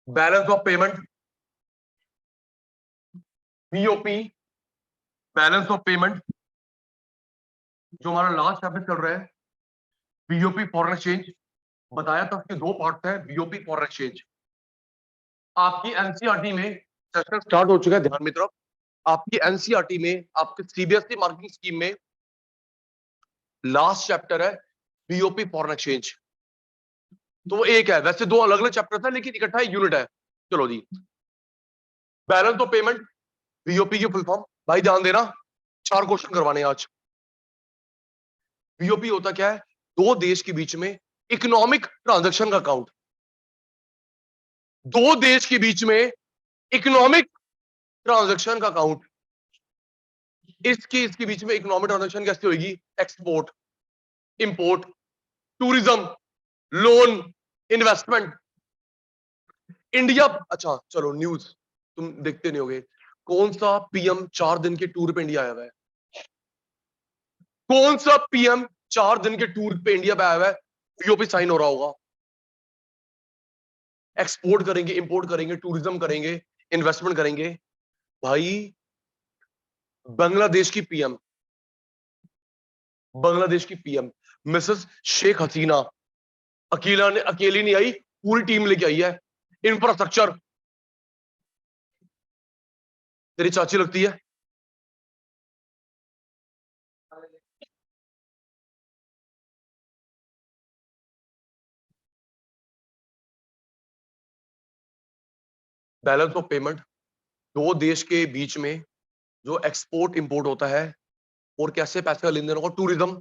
Balance of payment, BOP, balance of payment, जो हमारा last chapter चल रहा है, बीओपी फॉरेन एक्सचेंज। बताया था उसके दो पार्ट है, बीओपी फॉरेन एक्सचेंज। आपकी एनसीईआरटी में सेशन स्टार्ट हो चुका है, ध्यान में तरफ। आपकी एनसीईआरटी में, आपके सीबीएसई मार्किंग स्कीम में लास्ट चैप्टर है बीओपी फॉरेन एक्सचेंज। तो वो एक है, वैसे दो अलग अलग चैप्टर था लेकिन इकट्ठा एक यूनिट है। चलो जी, बैलेंस ऑफ पेमेंट, बीओपी की फुल फॉर्म। भाई ध्यान देना, 4 क्वेश्चन करवाने आज। बीओपी होता क्या है? दो देश के बीच में इकोनॉमिक ट्रांजैक्शन का अकाउंट। दो देश के बीच में इकोनॉमिक ट्रांजैक्शन का अकाउंट। इसके बीच में इकोनॉमिक ट्रांजैक्शन कैसे होगी? Export, import, tourism, loan, investment. India, अच्छा चलो न्यूज तुम देखते नहीं होगे। कौन सा पीएम 4 दिन के टूर पे इंडिया आया हुआ है? कौन सा पीएम 4 दिन के टूर पे इंडिया पे आया हुआ है? बीओपी साइन हो रहा होगा। एक्सपोर्ट करेंगे, इंपोर्ट करेंगे, टूरिज्म करेंगे, इन्वेस्टमेंट करेंगे। भाई बांग्लादेश की पीएम, बांग्लादेश की पीएम मिसेस शेख हसीना अकेली नहीं आई, पूरी टीम लेके आई है। इंफ्रास्ट्रक्चर, तेरी चाची लगती है। बैलेंस ऑफ पेमेंट, दो देश के बीच में जो एक्सपोर्ट इंपोर्ट होता है और कैसे पैसे का लेन देन होगा, टूरिज्म,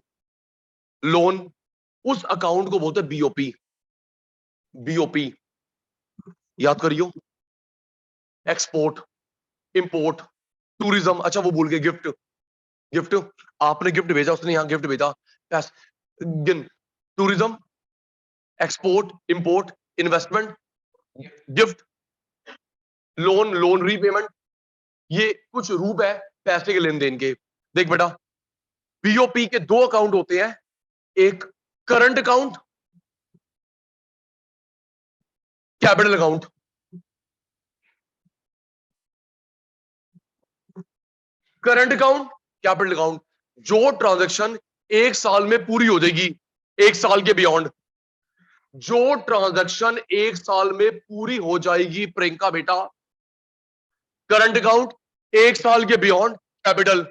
लोन, उस अकाउंट को बोलते हैं बीओपी। बीओपी याद करियो। एक्सपोर्ट, इंपोर्ट, टूरिज्म, अच्छा वो भूल गए, गिफ्ट। गिफ्ट, आपने गिफ्ट भेजा, उसने यहां गिफ्ट भेजा। Tourism, export, import, investment, gift, loan, loan repayment. ये कुछ रूप है पैसे के लेन देन के। देख बेटा, बीओपी के दो अकाउंट होते हैं, एक current account, capital account. Current account, capital account, जो ट्रांजैक्शन एक साल में पूरी हो जाएगी, एक साल के बियॉन्ड। जो ट्रांजैक्शन एक साल में पूरी हो जाएगी प्रियंका बेटा, करंट अकाउंट, एक साल के बियॉन्ड कैपिटल।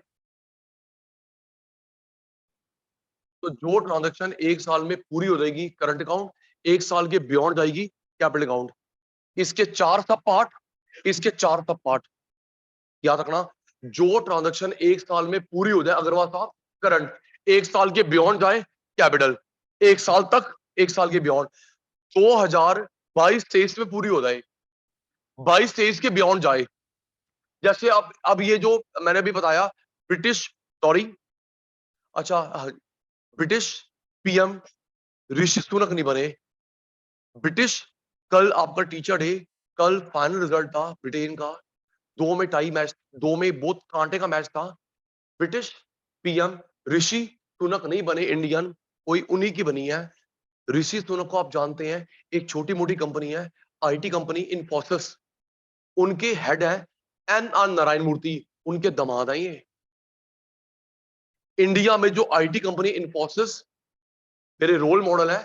तो जो ट्रांजैक्शन एक साल में पूरी हो जाएगी करंट अकाउंट, एक साल के बियॉन्ड जाएगी कैपिटल अकाउंट। इसके 4 सब पार्ट, इसके 4 सब पार्ट याद रखना। जो ट्रांजैक्शन एक साल में पूरी हो जाए अग्रवाल साहब, करंट, एक साल के बियॉन्ड जाए कैपिटल, एक साल तक, एक साल के बियॉन्ड। 2022-23 में पूरी हो जाए, 22-23 के बियॉन्ड जाए। जैसे अब ये जो मैंने अभी बताया, ब्रिटिश, सॉरी, अच्छा ब्रिटिश पीएम ऋषि सुनक नहीं बने। ब्रिटिश, कल आपका टीचर डे, कल फाइनल रिजल्ट था ब्रिटेन का, 2 में टाई मैच, 2 में बहुत कांटे का मैच था। ब्रिटिश पीएम ऋषि सुनक नहीं बने इंडियन, कोई उन्हीं की बनी है। ऋषि सुनक को आप जानते हैं, एक छोटी मोटी कंपनी है, आईटी कंपनी इन्फोसिस, उनके हेड है एन आर नारायण मूर्ति, उनके दामाद हैं ये। इंडिया में जो आईटी कंपनी इन्फोसिस, मेरे रोल मॉडल है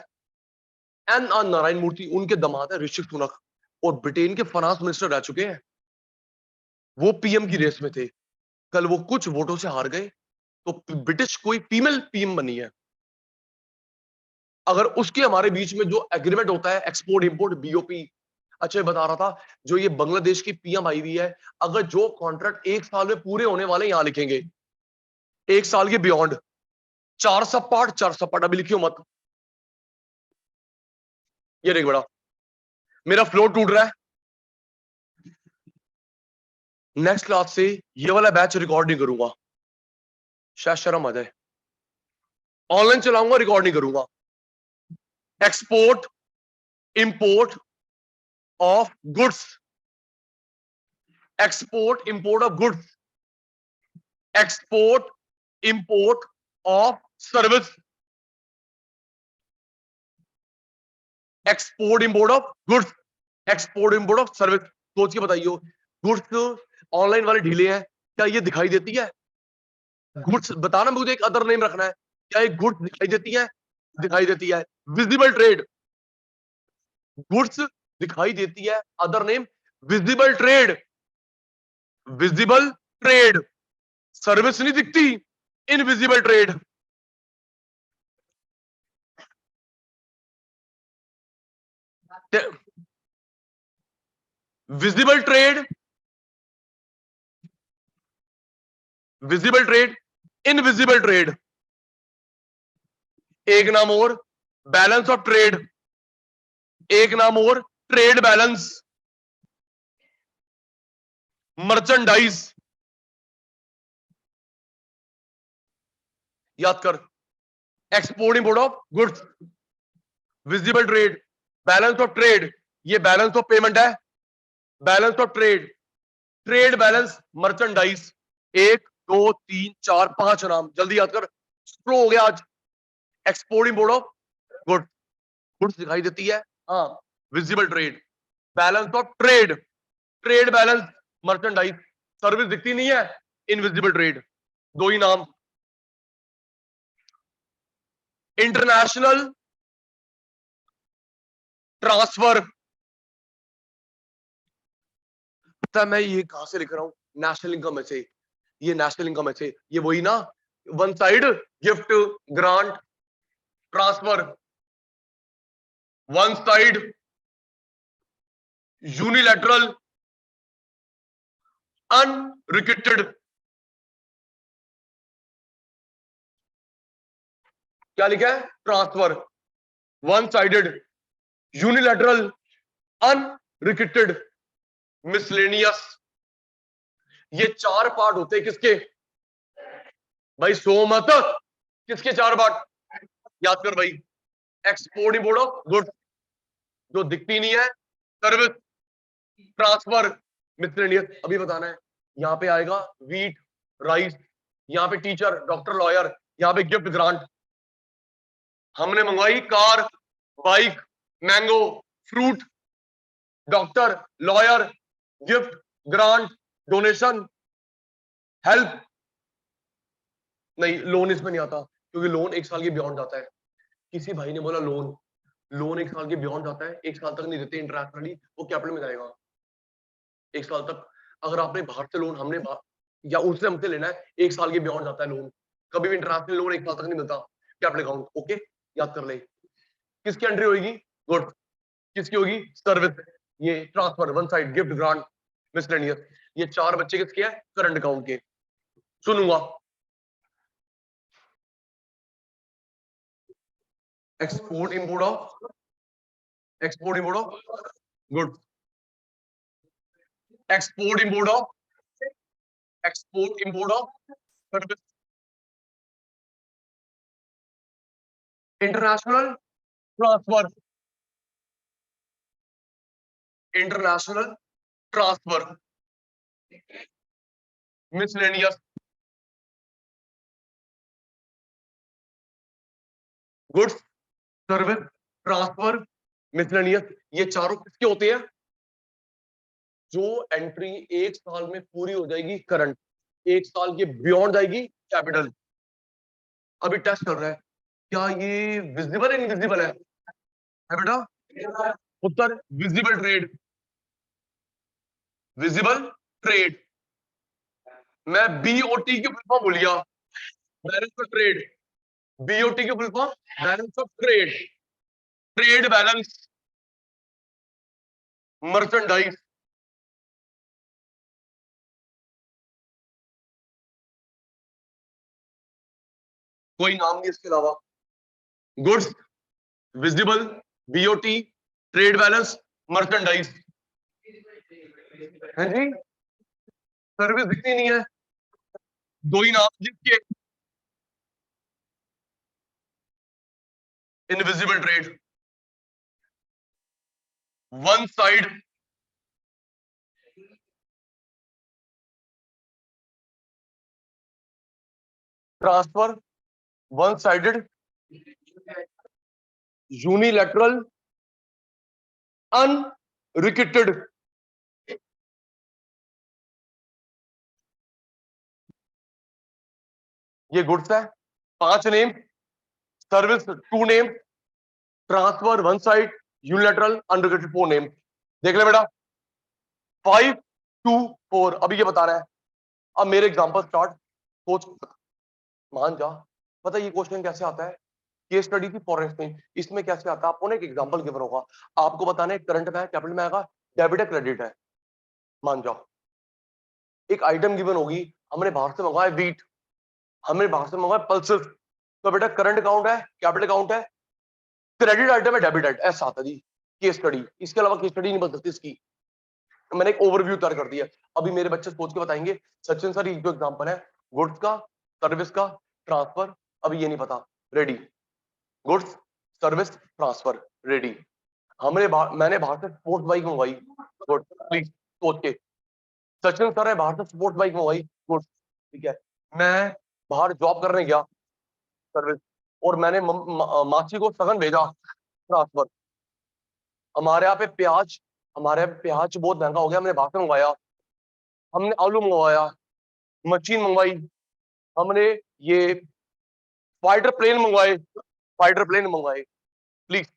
एन आर नारायण मूर्ति, उनके दामाद है ऋषि सुनक, और ब्रिटेन के फाइनेंस मिनिस्टर रह चुके हैं। वो पीएम की रेस में थे, कल वो कुछ वोटों से हार गए, तो ब्रिटिश कोई फीमेल पीएम बनी है। अगर उसके हमारे बीच में जो एग्रीमेंट होता है एक्सपोर्ट इंपोर्ट बीओपी, अच्छा बता रहा था, जो ये बांग्लादेश की पीएम आई हुई है, अगर जो कॉन्ट्रैक्ट एक साल में पूरे होने वाले यहां लिखेंगे, एक साल के बियॉन्ड, 4 सब पार्ट, 4 सब पार्ट, अभी लिखियो मत। ये देख बड़ा, मेरा फ्लो टूट रहा है। नेक्स्ट क्लास से ये वाला बैच रिकॉर्ड नहीं करूंगा, शायद शर्म आ जाए। ऑनलाइन चलाऊंगा, रिकॉर्ड नहीं करूंगा। Export import of goods, export import of goods, export import of service, export import of goods, export import of service. सोच के बताइए, गुड्स ऑनलाइन वाले ढीले हैं, क्या ये दिखाई देती है? गुड्स बताना, मुझे एक अदर नेम रखना है, क्या ये गुड्स दिखाई देती है? दिखाई देती है। विजिबल ट्रेड, गुड्स दिखाई देती है, other name visible trade. Visible trade, service नहीं दिखती, invisible trade. Visible trade, visible trade, invisible trade. एक नाम और, बैलेंस ऑफ ट्रेड। एक नाम और, ट्रेड बैलेंस। मर्चेंडाइज, याद कर। Export import of goods, visible trade, balance of trade. ये बैलेंस ऑफ पेमेंट है, balance of trade, trade balance, merchandise. 1 2 3 4 5 नाम, जल्दी याद कर, स्लो हो गया आज। Export import of goods, goods दिखाई देती है, हाँ, visible trade, balance of trade, trade balance, merchandise, service दिखती नहीं है, इनविजिबल ट्रेड। दो ही नाम। इंटरनेशनल ट्रांसफर, पता है मैं ये कहां से लिख रहा हूं? नेशनल इनकम में से। ये नेशनल इनकम में से, ये वही ना, one side gift grant transfer, one side unilateral unrequested. क्या लिखा है? Transfer, one sided, unilateral, unrequested, miscellaneous. ये 4 पार्ट होते हैं किसके भाई? सो मत, किसके 4 पार्ट? याद कर भाई। एक्सपोर्ट इंपोर्ट ऑफ गुड्स, जो दिखती नहीं है, सर्विस, ट्रांसफर, मिसलेनियस। अभी बताना है, यहां पे आएगा वीट, राइस, यहां पे टीचर, डॉक्टर, लॉयर, यहां पे गिफ्ट ग्रांट। हमने मंगवाई car, bike, mango, fruit, doctor, lawyer, gift grant, donation, help. नहीं, लोन इसमें नहीं आता, क्योंकि लोन 1 साल के बियॉन्ड जाता है। किसी भाई ने बोला लोन, लोन 1 साल के बियॉन्ड जाता है, 1 साल तक नहीं देते इंटरनेशनली, वो कैपिटल में जाएगा 1 साल तक। अगर आपने बाहर से लोन, हमने या उससे हमसे लेना है, 1 साल के बियॉन्ड जाता है लोन। कभी भी इंटरनेशनल लोन 1 साल तक नहीं मिलता कैपिटल अकाउंट। ओके, याद कर ले। किसकी एंट्री होगी? गुड। किसकी होगी? सर्विस। ये transfer, one side, gift grant, miscellaneous. ये 4 बच्चे किसके हैं? करंट अकाउंट के। सुनूंगा। Export import of, export import of good, export import of, export import of service, international transfer, international transfer, miscellaneous, goods, service, transfer, miscellaneous. ये चारों किसके होते हैं? जो एंट्री 1 साल में पूरी हो जाएगी करंट, 1 साल के बियॉन्ड जाएगी कैपिटल। अभी टेस्ट कर रहा है, क्या ये विजिबल इनविजिबल है बेटा? उत्तर विजिबल ट्रेड, विजिबल ट्रेड। मैं बीओटी की फुल फॉर्म भूल गया, बैलेंस ऑफ ट्रेड। बीओटी की full form balance of trade, trade balance, merchandise. कोई नाम नहीं इसके अलावा। Goods, visible, BOT, trade balance, merchandise. है जी, सर्विस दिखती नहीं है। दो ही नाम जिसके, invisible trade, one side transfer, one sided unilateral requited, ये गुड्स है। 5 name, service 2 name, transfer 1 side, unilateral unrequited 4 name. देख ले बेटा, 5 2 4 अभी ये बता रहा है। अब मेरे एग्जांपल स्टार्ट, सोच मान जा। पता ये क्वेश्चन कैसे आता है? केस स्टडी थी फॉरेन में, इसमें कैसे आता है? आपको ना एक एग्जांपल गिवन होगा, आपको बताना है करंट में है, कैपिटल में आएगा, डेबिट है क्रेडिट है। मान जाओ एक आइटम गिवन होगी, हमने बाहर से मंगवाया व्हीट, हमने बाहर से मंगवाया पल्सेस, तो बेटा करंट अकाउंट है, कैपिटल अकाउंट है, क्रेडिट आइटम है, डेबिट आइटम, ऐसा आता है जी केस स्टडी। इसके अलावा केस स्टडी नहीं बन सकती इसकी। मैंने एक ओवरव्यू तैयार कर दिया। अभी मेरे बच्चे सोच के बताएंगे सचिन सर ये जो एग्जांपल है गुड्स का, सर्विस का, ट्रांसफर, अभी ये नहीं पता। Ready, goods service transfer, ready. मैंने बाहर से स्पोर्ट्स बाइक मंगवाई, गुड, प्लीज सोच के। सचिन सर है बाहर से स्पोर्ट्स बाइक मंगवाई, गुड, ठीक है। मैं बाहर जॉब करने गया, सर्विस, और मैंने मासी को सगन भेजा, ट्रांसफर। हमारे यहाँ पे प्याज, हमारे यहाँ पे प्याज बहुत महंगा हो गया, हमने बाहर से मंगवाया, हमने आलू मंगवाया, मशीन मंगवाई, हमने ये फाइटर प्लेन मंगवाए, फाइटर प्लेन मंगवाए, please.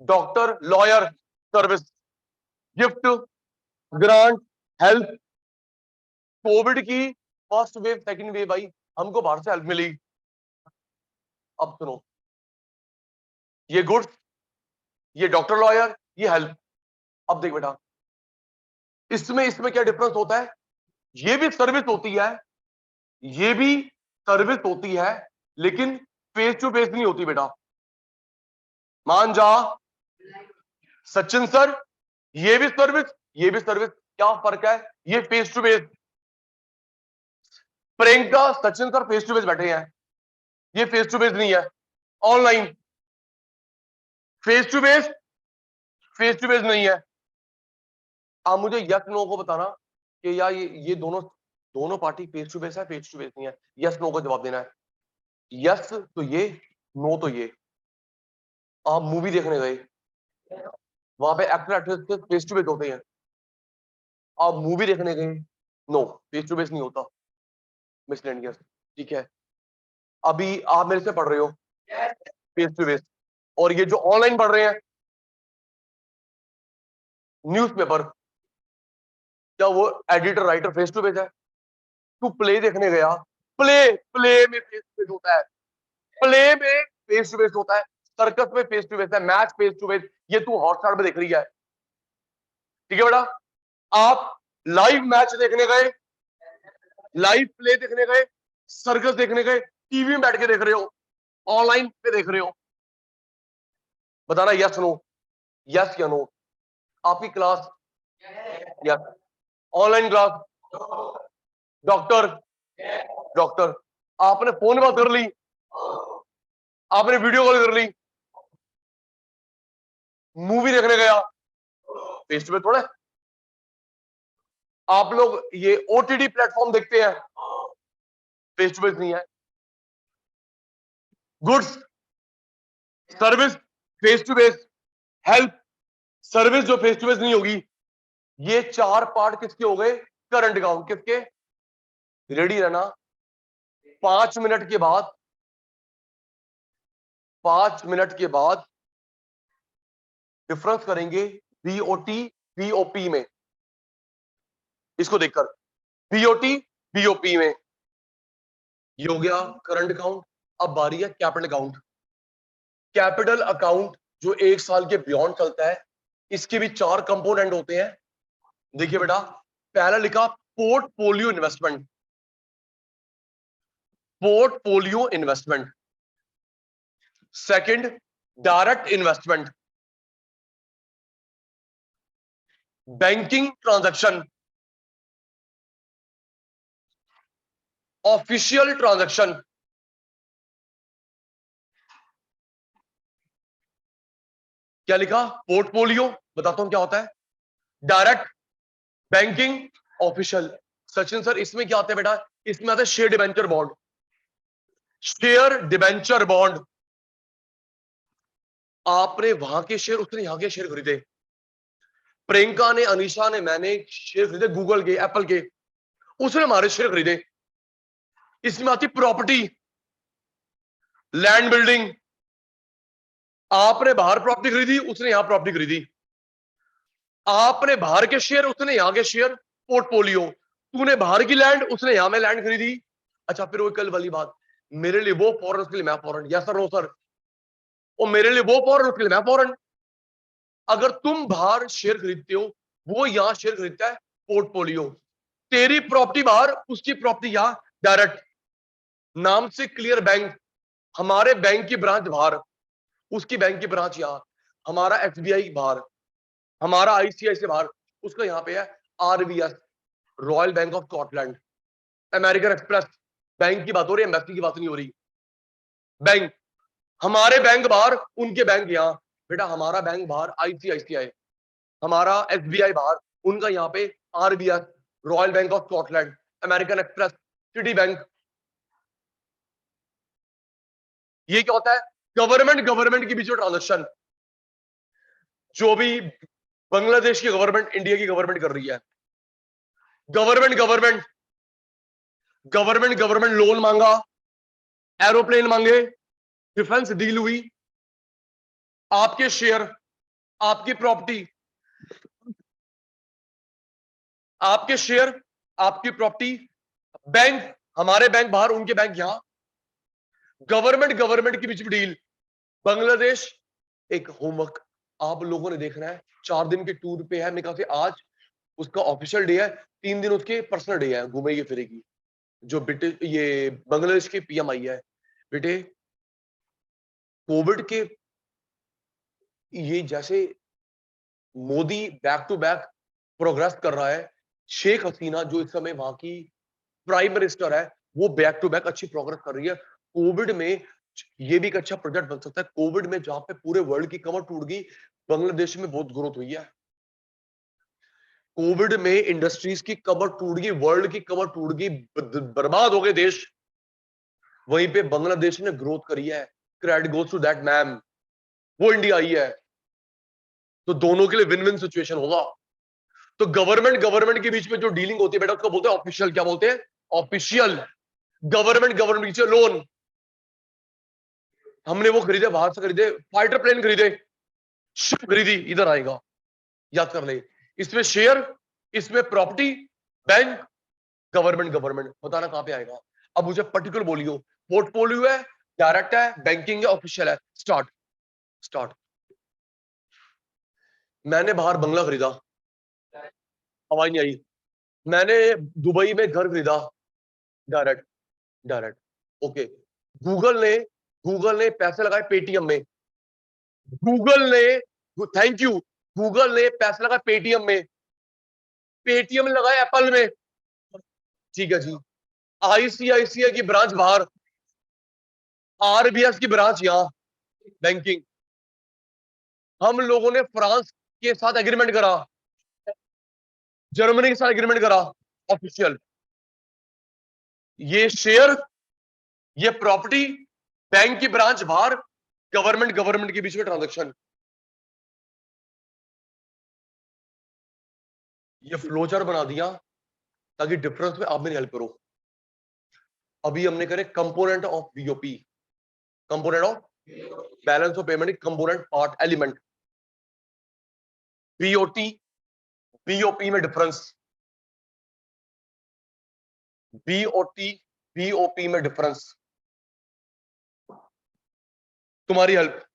Doctor, lawyer, service, gift, grant, help. Covid की फर्स्ट वेव सेकंड वेव आई, हमको बाहर से हेल्प मिली। अब सुनो, ये गुड्स, ये डॉक्टर, लॉयर, ये हेल्प। अब देख बेटा, इसमें इसमें क्या डिफरेंस होता है? ये भी सर्विस होती है, ये भी सर्विस होती है, लेकिन फेस टू फेस नहीं होती बेटा। मान जा सचिन सर, ये भी सर्विस, ये भी सर्विस, क्या फर्क है? ये face to face. Priyanka, Sachin sir face to face बैठे हैं, ये फेस टू फेस नहीं है, online. Face to face, face to face नहीं है। आप मुझे यस नो को बताना कि यार ये दोनों दोनों पार्टी फेस टू फेस है, फेस टू फेस नहीं है। यस नो को जवाब देना है। यस तो ये, नो तो ये। आप मूवी देखने गए, वहां पे actor actress face to face होते हैं। आप मूवी देखने गए, नो, फेस टू फेस नहीं होता, मिसलेनियस, ठीक है। अभी आप मेरे से पढ़ रहे हो फेस टू फेस, और ये जो ऑनलाइन पढ़ रहे हैं न्यूज़पेपर, क्या वो editor writer face to face है? तू प्ले देखने गया, प्ले प्ले में फेस टू फेस होता है, प्ले में फेस टू फेस होता है, सर्कस में फेस टू फेस है, मैच फेस टू फेस, ये तू हॉटस्टार पे देख रही है, ठीक है बेटा। आप लाइव मैच देखने गए, लाइव प्ले देखने गए, सर्कस देखने गए, टीवी में बैठ के देख रहे हो, ऑनलाइन पे देख रहे हो। बताना यस नो, यस या नो। आपकी class, yes. Online class, doctor, doctor. आपने फोन बात कर ली, आपने वीडियो कॉल कर ली, मूवी देखने गया, फेस टू फेस थोड़ा। आप लोग ये ओटीटी प्लेटफॉर्म देखते हैं, फेस टू फेस नहीं है। Goods service face to face, help service जो फेस टू फेस नहीं होगी। ये 4 पार्ट किसके हो गए? Current account. किसके? रेडी रहना, 5 मिनट के बाद, 5 मिनट के बाद डिफरेंस करेंगे बीओटी बीओपी में। इसको देखकर बीओटी बीओपी में, ये हो गया करंट अकाउंट। अब बारी है कैपिटल अकाउंट। कैपिटल अकाउंट जो 1 साल के बियॉन्ड चलता है, इसके भी 4 कंपोनेंट होते हैं। देखिए बेटा, पहला लिखा portfolio investment, portfolio investment. Second direct investment, banking transaction, official transaction. क्या लिखा? पोर्टफोलियो, बताता हूं क्या होता है, direct, banking, official. Sachin sir इसमें क्या आता है बेटा? इसमें आता है share debenture bond, share debenture bond. आपने वहां के शेयर, उसने यहां के शेयर खरीदे, प्रियंका ने, अनीशा ने, मैंने शेयर खरीदे गूगल के, एप्पल के, उसने हमारे शेयर खरीदे। इसमें आती प्रॉपर्टी, लैंड बिल्डिंग। आपने बाहर प्रॉपर्टी खरीदी, उसने यहां प्रॉपर्टी खरीदी। आपने बाहर के शेयर, उसने यहां के शेयर, पोर्टफोलियो। तूने बाहर की लैंड, उसने यहां में लैंड खरीदी। अच्छा, फिर वो कल वाली बात, मेरे लिए वो फॉरन, उसके लिए मैं foreign. Yes sir, no sir. और मेरे लिए वो फॉरन, उसके लिए मैं फॉरन। अगर तुम बाहर शेयर खरीदते हो, वो यहां शेयर खरीदता है, पोर्टफोलियो। तेरी प्रॉपर्टी बाहर, उसकी प्रॉपर्टी यहां, डायरेक्ट। नाम से क्लियर बैंक। हमारे बैंक की ब्रांच बाहर, उसकी बैंक की ब्रांच यहां। हमारा एसबीआई बाहर, हमारा आईसीआईसी बाहर, उसका यहां पे है RBS, royal bank of Scotland. American express, bank की बात हो रही है, एम्बेसी की बात नहीं हो रही। बैंक, हमारे बैंक बाहर, उनके बैंक यहां। बेटा हमारा बैंक बाहर आईसीआईसीआई, हमारा एसबीआई बाहर, उनका यहाँ पे RBS, royal bank of Scotland, American express, city bank. ये क्या होता है? गवर्नमेंट गवर्नमेंट के बीच में ट्रांजेक्शन। जो भी बांग्लादेश की गवर्नमेंट इंडिया की गवर्नमेंट कर रही है, government government government government loan मांगा, एरोप्लेन मांगे, डिफेंस डील हुई, आपके शेयर, आपकी प्रॉपर्टी, आपके शेयर, आपकी प्रॉपर्टी, बैंक, हमारे बैंक बाहर, उनके बैंक यहां, गवर्नमेंट गवर्नमेंट के बीच में डील। बांग्लादेश, एक होमवर्क आप लोगों ने देखना है। 4 दिन के टूर पे है, मेरे ख्याल से आज उसका ऑफिशियल डे है, 3 दिन उसके पर्सनल डे है, घूमेगी फिरेगी। जो बेटे ये बांग्लादेश की पीएम आई है, बेटे कोविड के, ये जैसे Modi back to back progress कर रहा है, शेख हसीना जो इस समय वहां की प्राइम मिनिस्टर है, वो बैक टू बैक अच्छी प्रोग्रेस कर रही है। कोविड में ये भी एक अच्छा प्रोजेक्ट बन सकता है। कोविड में जहां पे पूरे वर्ल्ड की कमर टूट गई, बांग्लादेश में बहुत ग्रोथ हुई है। कोविड में इंडस्ट्रीज की कमर टूट गई, वर्ल्ड की कमर टूट गई, बर्बाद हो गए देश। वहीं पे बांग्लादेश ने ग्रोथ करी है। Credit goes to that ma'am, वो इंडिया आई है। तो दोनों के लिए विन विन सिचुएशन होगा। तो गवर्नमेंट गवर्नमेंट के बीच में जो डीलिंग होती है बेटा, उसको बोलते हैं ऑफिशियल। क्या बोलते हैं? ऑफिशियल। गवर्नमेंट गवर्नमेंट के लोन, हमने वो खरीदे, बाहर से खरीदे, फाइटर प्लेन खरीदे, शिप खरीदी, इधर आएगा, याद कर ले। इसमें शेयर, इसमें प्रॉपर्टी, बैंक, गवर्नमेंट गवर्नमेंट, बताना कहां पे आएगा। अब मुझे पर्टिकुलर बोलियो, पोर्टफोलियो है, डायरेक्ट है, बैंकिंग है, ऑफिशियल है। Start start. मैंने बाहर बंगला खरीदा, आवाज नहीं आई। मैंने दुबई में घर खरीदा, डायरेक्ट डायरेक्ट। ओके। गूगल ने गूगल ने पैसे लगाए पेटीएम में। गूगल ने, थैंक यू, गूगल ने पैसे लगाए पेटीएम में। पेटीएम लगाए एप्पल में। ठीक है जी। आईसीआईसीआई की ब्रांच बाहर, आरबीएस की ब्रांच यहां, बैंकिंग। हम लोगों ने फ्रांस के साथ एग्रीमेंट करा, जर्मनी के साथ एग्रीमेंट करा, ऑफिशियल। ये शेयर, ये प्रॉपर्टी, बैंक की ब्रांच बाहर, गवर्नमेंट गवर्नमेंट के बीच में ट्रांजेक्शन। ये फ्लोचार्ट बना दिया ताकि डिफरेंस में आप मेरी हेल्प करो। अभी हमने करे component of BOP, component of balance of payment, component part element. BOT, BOP में डिफरेंस, बीओटी बीओपी में डिफरेंस। तुम्हारी हेल्प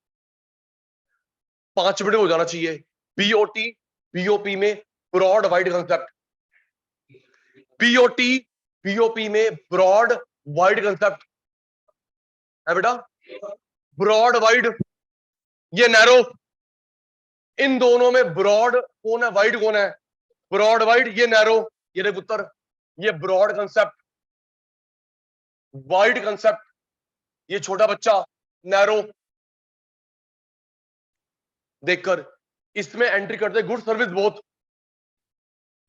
5 मिनट हो जाना चाहिए। बीओटी बीओपी में broad wide concept, BOT BOP में ब्रॉड वाइड कंसेप्ट है बेटा। ब्रॉड वाइड, ये नैरो। इन दोनों में ब्रॉड कौन है, वाइड कौन है? ब्रॉड वाइड, ये नैरो, ये देख उत्तर। ये ब्रॉड कंसेप्ट, वाइड कंसेप्ट, ये छोटा बच्चा, नैरो। देखकर इसमें एंट्री करते गुड सर्विस बोथ,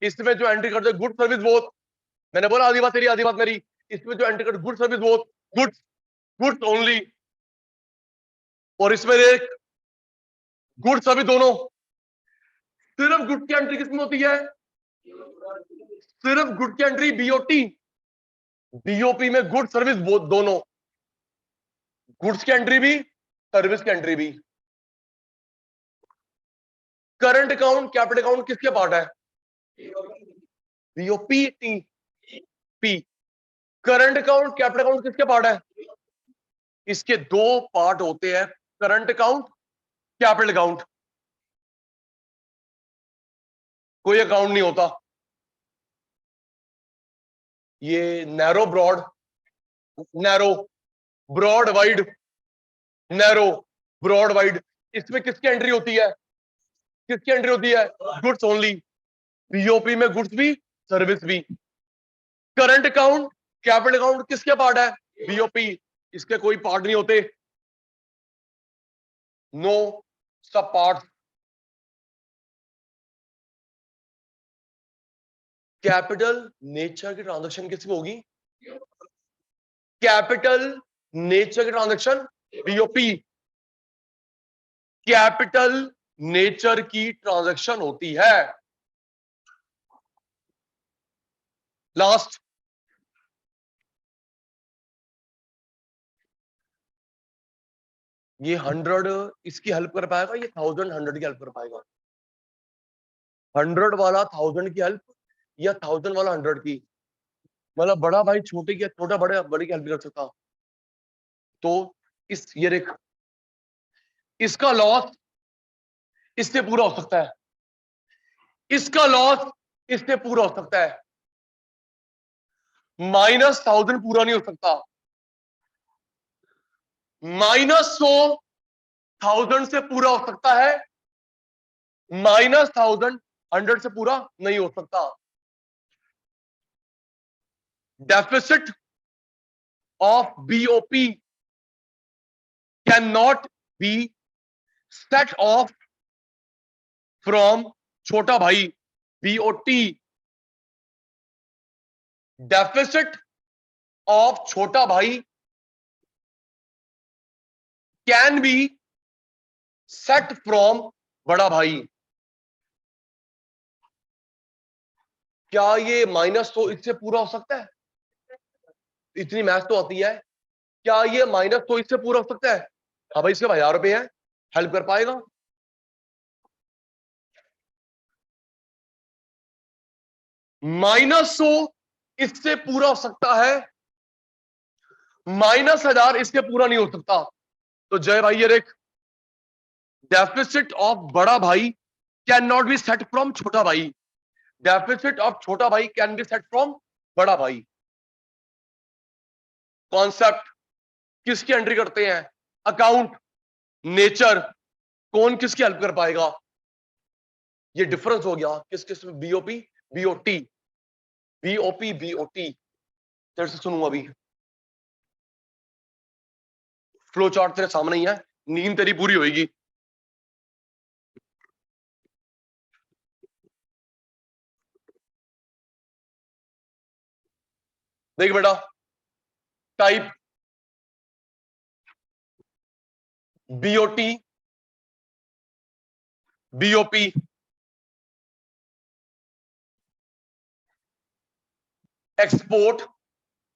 इसमें जो एंट्री करते गुड सर्विस बोथ। मैंने बोला आधी बात तेरी आधी बात मेरी। इसमें जो एंट्री करते good service both, good good only. और इसमें देख गुड सर्विस दोनों, सिर्फ गुड्स की एंट्री किसमें होती है? सिर्फ गुड्स की एंट्री बीओटी, बीओपी में गुड सर्विस दोनों, गुड्स की एंट्री भी सर्विस की एंट्री भी। करंट अकाउंट कैपिटल अकाउंट किसके पार्ट है? BOP T P. Current account capital account किसके पार्ट है? इसके दो पार्ट होते हैं, करंट अकाउंट कैपिटल अकाउंट। कोई अकाउंट नहीं होता, ये narrow broad, narrow broad wide, narrow broad wide, इसमें किसकी एंट्री होती है? किसकी एंट्री होती है? Goods only. बीओपी में गुड्स भी सर्विस भी। करंट अकाउंट कैपिटल अकाउंट किसके पार्ट है? बीओपी, इसके कोई पार्ट नहीं होते, नो सब पार्ट। कैपिटल नेचर की ट्रांजैक्शन किसमें होगी? कैपिटल नेचर की ट्रांजैक्शन बीओपी, कैपिटल नेचर की ट्रांजैक्शन होती है। लास्ट, ये 100 इसकी हेल्प कर पाएगा, ये 1000 100 की हेल्प कर पाएगा? 100 वाला 1000 की हेल्प या 1000 वाला 100 की? मतलब बड़ा भाई छोटे की, छोटा बड़े की हेल्प कर सकता। तो इस ये देख, इसका लॉस इससे पूरा हो सकता है, इसका लॉस इससे पूरा हो सकता है, -1000 पूरा नहीं हो सकता, -100 1000 से पूरा हो सकता है, -1000 100 से पूरा नहीं हो सकता। Deficit of BOP can not be set of from छोटा भाई बीओटी। डेफिसिट ऑफ छोटा भाई कैन बी सेट फ्रॉम बड़ा भाई। क्या ये -100 इससे पूरा हो सकता है? इतनी मैथ तो आती है। क्या ये -100 इससे पूरा हो सकता है? हाँ भाई, इसके 1000 रुपए हैं, हेल्प कर पाएगा? -100 इससे पूरा हो सकता है, -1000 इससे पूरा नहीं हो सकता। तो जय भाई ये देख, डेफिसिट ऑफ बड़ा भाई can not be set from छोटा भाई, डेफिसिट ऑफ छोटा भाई कैन बी सेट फ्रॉम बड़ा भाई। कॉन्सेप्ट किसकी एंट्री करते हैं? अकाउंट, नेचर, कौन किसकी हेल्प कर पाएगा? ये डिफरेंस हो गया किस किस में, बीओपी बीओटी, बीओपी बीओटी। तेरे से सुनूंगा अभी, फ्लो चार्ट तेरे सामने ही है, नींद तेरी पूरी होगी। देख बेटा, type BOT, BOP, export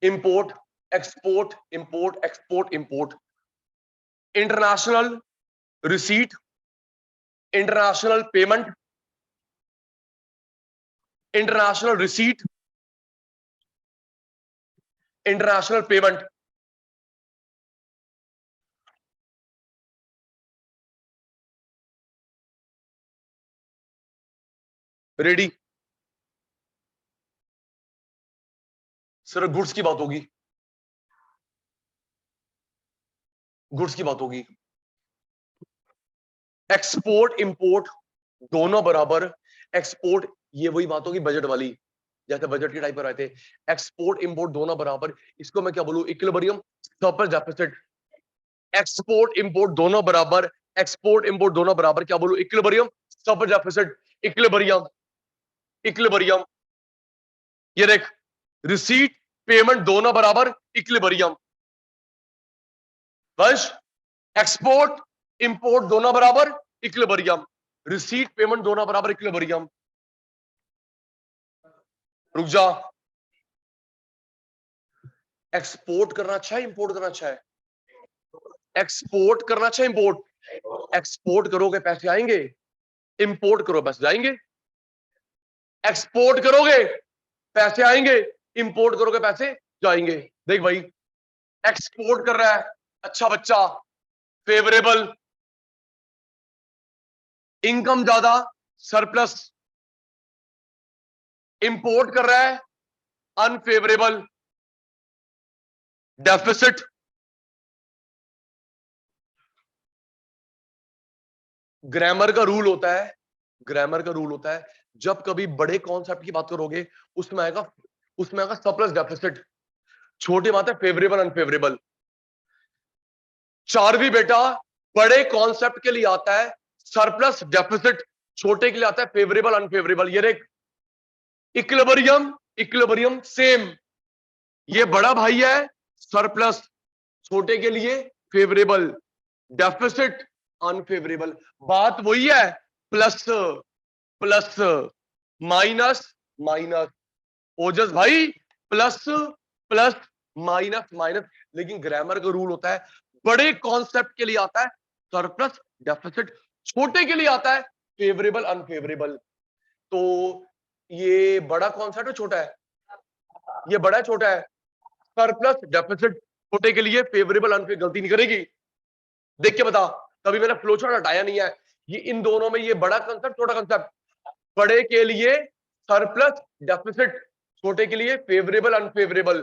import, export import, export import, international receipt, international payment, international receipt, international payment. Ready? सिर्फ गुड्स की बात होगी, गुड्स की बात होगी। एक्सपोर्ट इंपोर्ट दोनों बराबर, एक्सपोर्ट ये वही बात होगी बजट वाली, जैसे बजट के टाइप पर आए थे। एक्सपोर्ट इंपोर्ट दोनों बराबर, इसको मैं क्या बोलूं? Equilibrium, surplus deficit. Export import दोनों बराबर, एक्सपोर्ट इंपोर्ट दोनों बराबर, क्या बोलूं? Equilibrium, surplus deficit, equilibrium, equilibrium. ये देख, रिसीट पेमेंट दोनों बराबर, इक्विलिब्रियम। बस एक्सपोर्ट इंपोर्ट दोनों बराबर, इक्विलिब्रियम। रिसीट पेमेंट दोनों बराबर इक्विलिब्रियम। रुक जा, एक्सपोर्ट करना अच्छा है इंपोर्ट करना अच्छा है? एक्सपोर्ट करना अच्छा है इंपोर्ट? एक्सपोर्ट करोगे पैसे आएंगे, इंपोर्ट करो पैसे जाएंगे। एक्सपोर्ट करोगे पैसे आएंगे, इंपोर्ट करोगे पैसे जाएंगे। देख भाई, एक्सपोर्ट कर रहा है अच्छा बच्चा, फेवरेबल, इनकम ज्यादा, सरप्लस। इंपोर्ट कर रहा है अनफेवरेबल, डेफिसिट। ग्रामर का रूल होता है, ग्रामर का रूल होता है, जब कभी बड़े कॉन्सेप्ट की बात करोगे उसमें आएगा सरप्लस डेफिसिट, छोटी बात है फेवरेबल अनफेवरेबल। चारवी बेटा बड़े कॉन्सेप्ट के लिए आता है सरप्लस डेफिसिट, छोटे के लिए आता है फेवरेबल अनफेवरेबल। ये देख, इक्विलिब्रियम इक्विलिब्रियम सेम, ये बड़ा भाई है सरप्लस, छोटे के लिए फेवरेबल, डेफिसिट अनफेवरेबल। बात वही है, प्लस प्लस माइनस माइनस। ओजस भाई, प्लस प्लस माइनस माइनस। लेकिन ग्रामर का रूल होता है बड़े कॉन्सेप्ट के लिए आता है सरप्लस डेफिसिट, छोटे के लिए आता है फेवरेबल अनफेवरेबल। तो ये बड़ा कॉन्सेप्ट है छोटा है? ये बड़ा है छोटा है? सरप्लस डेफिसिट, छोटे के लिए फेवरेबल अनफेवरेबल। गलती नहीं करेगी, देख के बता, कभी मैंने फ्लो चार्ट हटाया नहीं है। ये इन दोनों में ये बड़ा कंसेप्ट छोटा कंसेप्ट, बड़े के लिए सरप्लस डेफिसिट, छोटे के लिए favourable unfavourable,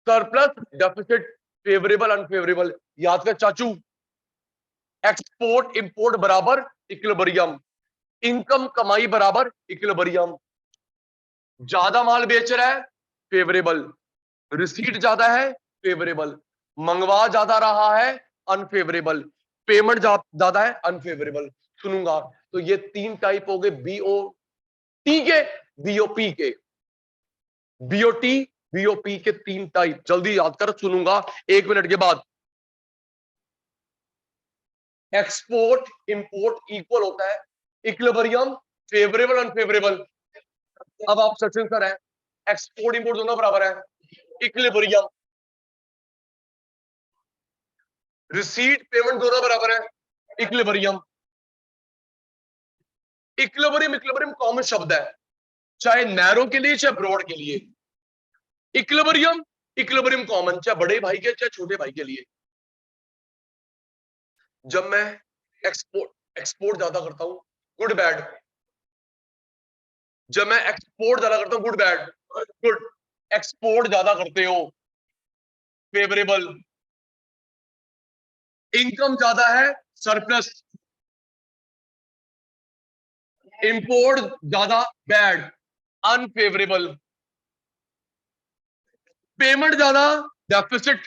surplus deficit favourable unfavourable. याद कर चाचू, एक्सपोर्ट इंपोर्ट बराबर इक्विलिब्रियम, इनकम कमाई बराबर इक्विलिब्रियम। ज्यादा माल बेच रहा है फेवरेबल, रिसीट ज्यादा है फेवरेबल, मंगवा ज्यादा रहा है अनफेवरेबल, पेमेंट ज्यादा है अनफेवरेबल। सुनूंगा तो ये तीन टाइप हो गए बीओटी के, बीओपी के, बीओटी बीओपी के तीन टाइप। जल्दी याद कर, सुनूंगा 1 मिनट के बाद। एक्सपोर्ट इंपोर्ट इक्वल होता है इक्विलिब्रियम, फेवरेबल अनफेवरेबल। अब आप सचिन सर है, एक्सपोर्ट इंपोर्ट दोनों बराबर है, इक्विलिब्रियम, रिसीट पेमेंट दोनों बराबर है, इक्विलिब्रियम। इक्विलिब्रियम इक्विलिब्रियम कॉमन शब्द है, चाहे नैरो के लिए चाहे ब्रॉड के लिए। इक्विलिब्रियम इक्विलिब्रियम कॉमन, चाहे बड़े भाई के चाहे छोटे भाई के लिए। जब मैं एक्सपोर्ट एक्सपोर्ट ज्यादा करता हूं, गुड बैड, जब मैं एक्सपोर्ट ज्यादा करता हूं, गुड बैड, गुड, एक्सपोर्ट ज्यादा करते हो फेवरेबल, इनकम ज्यादा है सरप्लस, इंपोर्ट ज्यादा बैड अनफेवरेबल, पेमेंट ज्यादा डेफिसिट।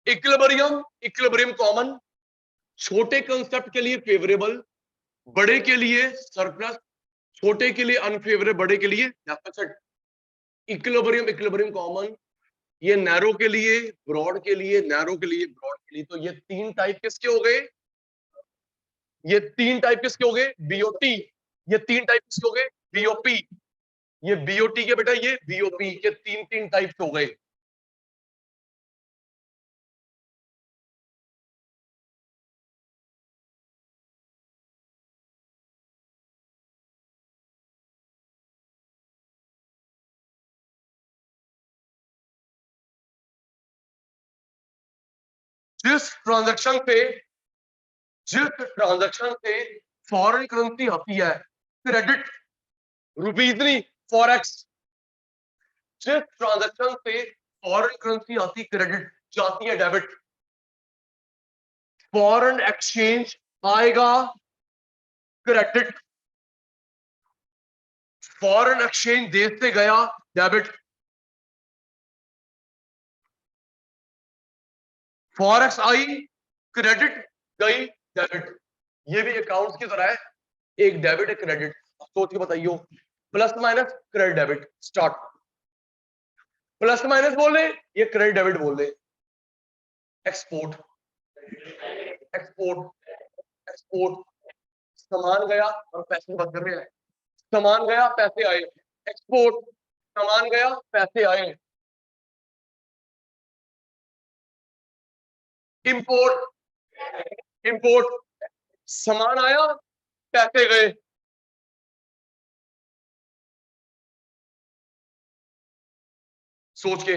इक्विलिब्रियम इक्विलिब्रियम कॉमन, छोटे कंसेप्ट के लिए फेवरेबल, बड़े के लिए सरप्लस, छोटे के लिए अनफेवरेबल, बड़े के लिए डेफिसिट। इक्विलिब्रियम इक्विलिब्रियम कॉमन, ये नैरो के लिए, ब्रॉड के लिए, नैरो के लिए, ब्रॉड के लिए। तो ये तीन टाइप किसके हो गए? ये तीन टाइप किसके हो गए? बीओटी। ये तीन टाइप किसके हो गए? बीओपी। ये बीओटी के बेटा, ये बीओपी के तीन तीन टाइप हो गए। जिस ट्रांजैक्शन पे जिस ट्रांजैक्शन से फॉरेन करेंसी आती है क्रेडिट, रुपीज नहीं, फॉरेक्स। जिस ट्रांजैक्शन से फॉरेन करेंसी आती क्रेडिट, जाती है डेबिट। फॉरेन एक्सचेंज आएगा क्रेडिट, फॉरेन एक्सचेंज देश से गया डेबिट, फॉरेक्स आई क्रेडिट, गई डेबिट। ये भी अकाउंट्स की तरह है, एक डेबिट एक क्रेडिट। सोच के बताइयो, plus minus credit debit, start. Plus minus बोल रहे, ये क्रेडिट डेबिट बोल रहे। एक्सपोर्ट एक्सपोर्ट एक्सपोर्ट, सामान गया और पैसे बात कर रहे हैं, सामान गया पैसे आए, एक्सपोर्ट, सामान गया पैसे आए, इंपोर्ट, इंपोर्ट, सामान आया पैसे गए, सोच के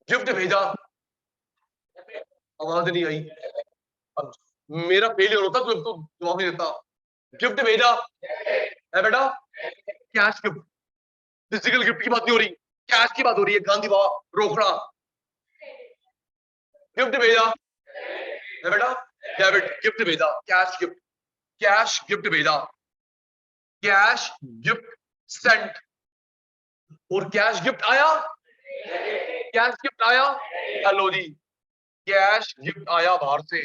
गिफ्ट भेजा, आवाज नहीं आई, अब मेरा फेलियर होता तो जवाब नहीं देता, गिफ्ट भेजा है बेटा, कैश गिफ्ट, फिजिकल गिफ्ट की बात नहीं हो रही, कैश की बात हो रही है, गांधी बाबा रोकड़ा, गिफ्ट भेजा है बेटा, डेबिट, गिफ्ट भेजा, कैश गिफ्ट भेजा, कैश गिफ्ट सेंट, और कैश गिफ्ट आया, कैश गिफ्ट आया, हेलो जी, कैश गिफ्ट आया बाहर से,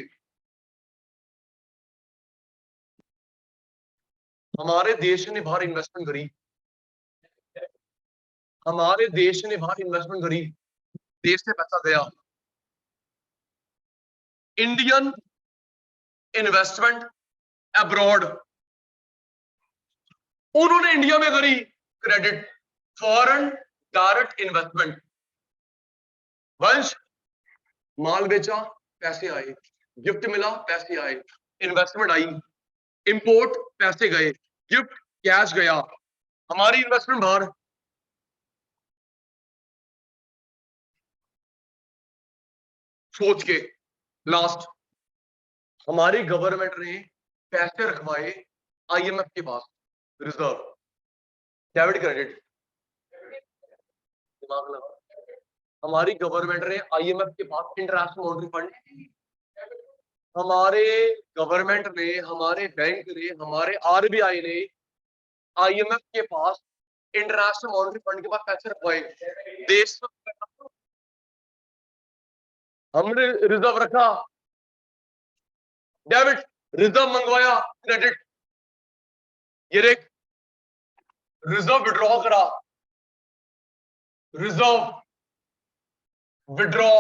हमारे देश ने बाहर इन्वेस्टमेंट करी, हमारे देश ने बाहर इन्वेस्टमेंट करी, देश से पैसा गया, इंडियन इन्वेस्टमेंट अब्रॉड, उन्होंने इंडिया में करी क्रेडिट, फॉरेन डायरेक्ट इन्वेस्टमेंट, वंश माल बेचा पैसे आए, गिफ्ट मिला पैसे आए, इन्वेस्टमेंट आई, इंपोर्ट पैसे गए, गिफ्ट कैश गया, हमारी इन्वेस्टमेंट बाहर, सोच के लास्ट, हमारी गवर्नमेंट ने पैसे रखवाए आईएमएफ के पास, रिजर्व, डेबिट क्रेडिट, दिमाग लगा, हमारी गवर्नमेंट ने आईएमएफ के पास, इंटरनेशनल मॉनेटरी फंड, हमारे गवर्नमेंट ने, हमारे बैंक ने, हमारे आरबीआई ने आईएमएफ के पास, इंटरनेशनल मॉनेटरी फंड के पास पैसे रखवाए, देश हमने रिजर्व रखा, डेबिट, रिजर्व मंगवाया, क्रेडिट, ये देख रिजर्व विड्रॉ करा, reserve withdraw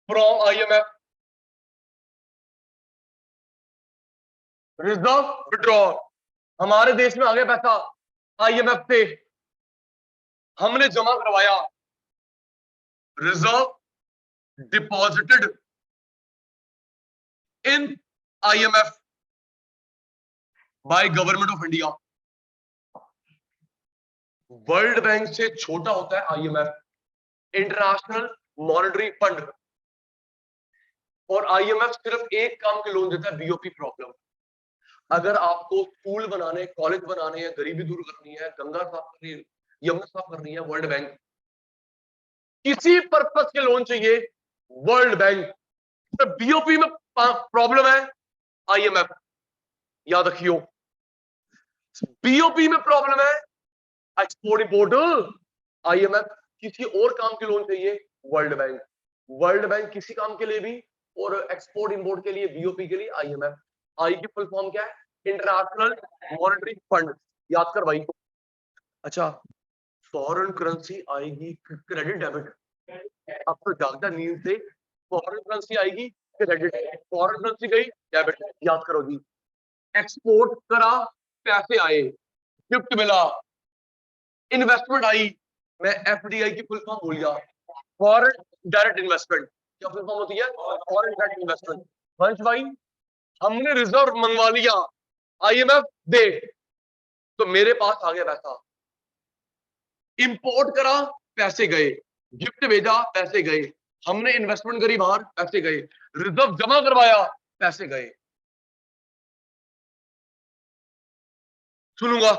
from IMF, reserve withdraw, हमारे देश में आ गया पैसा आईएमएफ से, हमने जमा करवाया, reserve deposited in IMF by government of India, world bank से छोटा होता है आईएमएफ, इंटरनेशनल मॉनेटरी फंड, और आईएमएफ सिर्फ एक काम के लोन देता है, बीओपी प्रॉब्लम, अगर आपको स्कूल बनाने, कॉलेज बनाने हैं, गरीबी दूर करनी है, गंगा साफ करनी है, यमुना साफ करनी है, वर्ल्ड बैंक, किसी पर्पस के लोन चाहिए वर्ल्ड बैंक, तो बीओपी में प्रॉब्लम है आईएमएफ, याद रखियो, बीओपी में प्रॉब्लम है एक्सपोर्ट इंपोर्ट आईएमएफ, किसी और काम के लोन चाहिए वर्ल्ड बैंक, वर्ल्ड बैंक किसी काम के लिए भी, और एक्सपोर्ट इंपोर्ट के लिए, बीओपी के लिए आईएमएफ, आई की फुल फॉर्म क्या है, इंटरनेशनल मॉनेटरी फंड, याद कर भाई। अच्छा, फॉरेन करेंसी आएगी क्रेडिट डेबिट, अब तो जागता नींद से, फॉरेन करेंसी आएगी क्रेडिट, फॉरेन करेंसी गई डेबिट, याद करो जी, एक्सपोर्ट करा पैसे आए, गिफ्ट मिला, इन्वेस्टमेंट आई, मैं एफडीआई की फुल फॉर्म भूल गया, फॉरेन डायरेक्ट इन्वेस्टमेंट, क्या फुल फॉर्म होती है, फॉरेन डायरेक्ट इन्वेस्टमेंट, वंश भाई हमने रिजर्व मंगवा लिया, आईएमएफ दे, तो मेरे पास आ गया पैसा, इंपोर्ट करा पैसे गए, गिफ्ट भेजा पैसे गए, हमने इन्वेस्टमेंट करी बाहर पैसे गए, रिजर्व जमा करवाया पैसे गए, सुनूंगा